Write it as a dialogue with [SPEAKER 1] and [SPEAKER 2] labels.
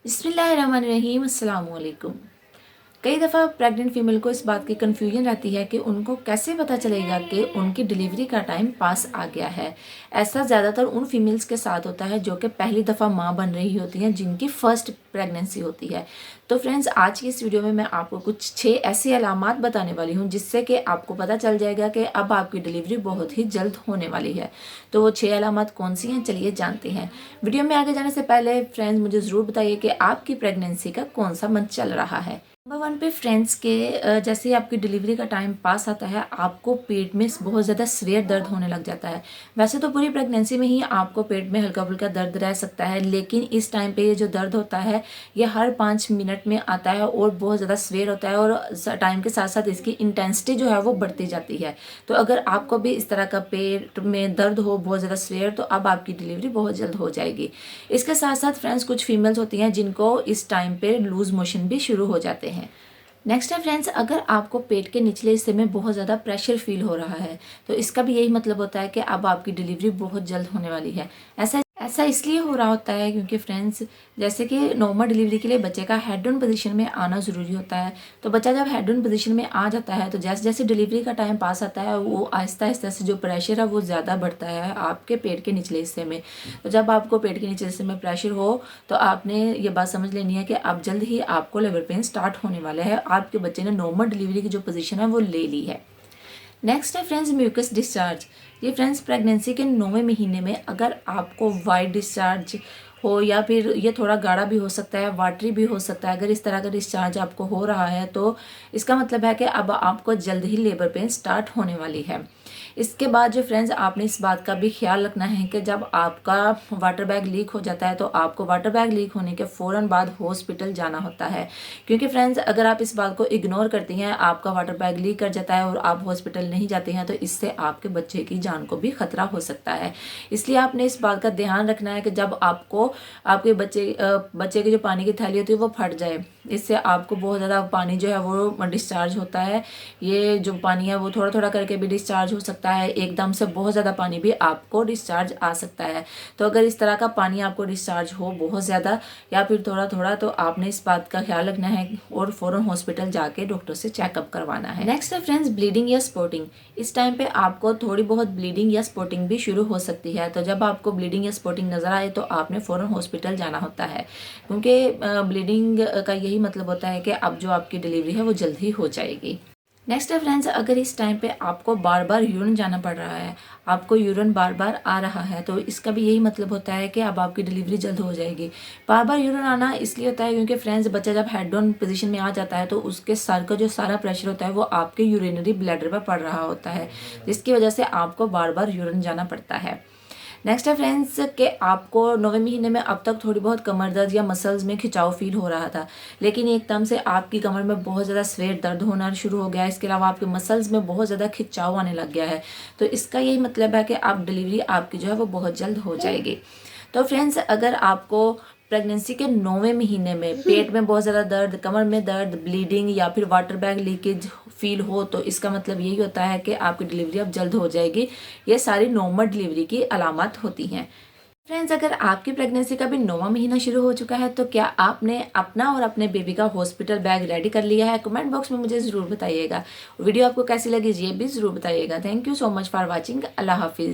[SPEAKER 1] बिस्मिल्लाहिर्रहमानिर्रहीम अस्सलाम वालेकुम। कई दफ़ा प्रेग्नेंट फीमेल को इस बात की कन्फ्यूजन रहती है कि उनको कैसे पता चलेगा कि उनकी डिलीवरी का टाइम पास आ गया है। ऐसा ज़्यादातर उन फीमेल्स के साथ होता है जो कि पहली दफ़ा माँ बन रही होती हैं, जिनकी फ़र्स्ट प्रेगनेंसी होती है। तो फ्रेंड्स, आज की इस वीडियो में मैं आपको कुछ 6 ऐसी अलामात बताने वाली हूँ जिससे कि आपको पता चल जाएगा कि अब आपकी डिलीवरी बहुत ही जल्द होने वाली है। तो वो 6 अलामात कौन सी हैं, चलिए जानते हैं। वीडियो में आगे जाने से पहले फ्रेंड्स, मुझे ज़रूर बताइए कि आपकी प्रेगनेंसी का कौन सा मंथ चल रहा है। नंबर 1 पे फ्रेंड्स के जैसे ही आपकी डिलीवरी का टाइम पास आता है, आपको पेट में बहुत ज़्यादा सीवियर दर्द होने लग जाता है। वैसे तो पूरी प्रेगनेंसी में ही आपको पेट में हल्का फुल्का दर्द रह सकता है, लेकिन इस टाइम पे ये जो दर्द होता है ये हर 5 मिनट में आता है और बहुत ज़्यादा सीवियर होता है, और टाइम के साथ साथ इसकी इंटेंसिटी जो है वो बढ़ती जाती है। तो अगर आपको भी इस तरह का पेट में दर्द हो बहुत ज़्यादा सीवियर, तो अब आपकी डिलीवरी बहुत जल्द हो जाएगी। इसके साथ साथ फ्रेंड्स, कुछ फीमेल्स होती हैं जिनको इस टाइम पे लूज मोशन भी शुरू हो जाते हैं। नेक्स्ट है फ्रेंड्स, अगर आपको पेट के निचले हिस्से में बहुत ज़्यादा प्रेशर फील हो रहा है, तो इसका भी यही मतलब होता है कि अब आपकी डिलीवरी बहुत जल्द होने वाली है। ऐसा इसलिए हो रहा होता है क्योंकि फ्रेंड्स, जैसे कि नॉर्मल डिलीवरी के लिए बच्चे का हेड ऑन पोजीशन में आना ज़रूरी होता है। तो बच्चा जब हेड ऑन पोजीशन में आ जाता है, तो जैसे जैसे डिलीवरी का टाइम पास आता है, वो आहिस्ता आहिस्ता से जो प्रेशर है वो ज़्यादा बढ़ता है आपके पेट के निचले हिस्से में। तो जब आपको पेट के निचले हिस्से में प्रेशर हो, तो आपने ये बात समझ लेनी है कि अब जल्द ही आपको लेबर पेन स्टार्ट होने वाला है। आपके बच्चे ने नॉर्मल डिलीवरी की जो पोजीशन है वो ले ली है। नेक्स्ट है फ्रेंड्स, म्यूकस डिस्चार्ज। ये फ्रेंड्स, प्रेगनेंसी के 9वें महीने में अगर आपको वाइट डिस्चार्ज हो, या फिर ये थोड़ा गाढ़ा भी हो सकता है, वाटरी भी हो सकता है, अगर इस तरह का डिस्चार्ज आपको हो रहा है, तो इसका मतलब है कि अब आपको जल्द ही लेबर पेन स्टार्ट होने वाली है। इसके बाद जो फ्रेंड्स, आपने इस बात का भी ख्याल रखना है कि जब आपका वाटर बैग लीक हो जाता है, तो आपको वाटर बैग लीक होने के फ़ौरन बाद हॉस्पिटल जाना होता है। क्योंकि फ्रेंड्स, अगर आप इस बात को इग्नोर करती हैं, आपका वाटर बैग लीक कर जाता है और आप हॉस्पिटल नहीं जाते हैं, तो इससे आपके बच्चे की जान को भी खतरा हो सकता है। इसलिए आपने इस बात का ध्यान रखना है कि जब आपको आपके बच्चे की जो पानी की थैली होती है वो फट जाए, इससे आपको बहुत ज़्यादा पानी जो है वो डिस्चार्ज होता है। ये जो पानी है वो थोड़ा थोड़ा करके भी डिस्चार्ज हो सकता है, एकदम से बहुत ज़्यादा पानी भी आपको डिस्चार्ज आ सकता है। तो अगर इस तरह का पानी आपको डिस्चार्ज हो बहुत ज़्यादा या फिर थोड़ा थोड़ा, तो आपने इस बात का ख्याल रखना है और फ़ौरन हॉस्पिटल जाके डॉक्टर से चेकअप करवाना है। नेक्स्ट है फ्रेंड्स, ब्लीडिंग या स्पॉटिंग। इस टाइम पे आपको थोड़ी बहुत ब्लीडिंग या स्पॉटिंग भी शुरू हो सकती है। तो जब आपको ब्लीडिंग या स्पॉटिंग नज़र आए, तो आपने फ़ौरन हॉस्पिटल जाना होता है, क्योंकि ब्लीडिंग का यही मतलब होता है कि अब जो आपकी डिलीवरी है वो जल्द ही हो जाएगी। नेक्स्ट है फ्रेंड्स, अगर इस टाइम पे आपको बार बार यूरिन जाना पड़ रहा है, आपको यूरिन बार बार आ रहा है, तो इसका भी यही मतलब होता है कि अब आपकी डिलीवरी जल्द हो जाएगी। बार बार यूरिन आना इसलिए होता है क्योंकि फ्रेंड्स, बच्चा जब हेड ऑन पोजीशन में आ जाता है, तो उसके सर का जो सारा प्रेशर होता है वो आपके यूरिनरी ब्लैडर पर पड़ रहा होता है, जिसकी वजह से आपको बार बार यूरिन जाना पड़ता है। नेक्स्ट है फ्रेंड्स, कि आपको 9वें महीने में अब तक थोड़ी बहुत कमर दर्द या मसल्स में खिंचाव फील हो रहा था, लेकिन एकदम से आपकी कमर में बहुत ज़्यादा स्वेट दर्द होना शुरू हो गया है। इसके अलावा आपके मसल्स में बहुत ज़्यादा खिंचाव आने लग गया है। तो इसका यही मतलब है कि आप डिलीवरी आपकी जो है वो बहुत जल्द हो जाएगी। तो फ्रेंड्स, अगर आपको प्रेगनेंसी के 9वें महीने में पेट में बहुत ज़्यादा दर्द, कमर में दर्द, ब्लीडिंग या फिर वाटर बैग लीकेज फील हो, तो इसका मतलब यही होता है कि आपकी डिलीवरी अब जल्द हो जाएगी। ये सारी नॉर्मल डिलीवरी की अलामत होती हैं। फ्रेंड्स, अगर आपकी प्रेगनेंसी का भी 9वां महीना शुरू हो चुका है, तो क्या आपने अपना और अपने बेबी का हॉस्पिटल बैग रेडी कर लिया है? कमेंट बॉक्स में मुझे ज़रूर बताइएगा। वीडियो आपको कैसी लगी ये भी ज़रूर बताइएगा। Thank you so much for watching. Allah हाफिज़।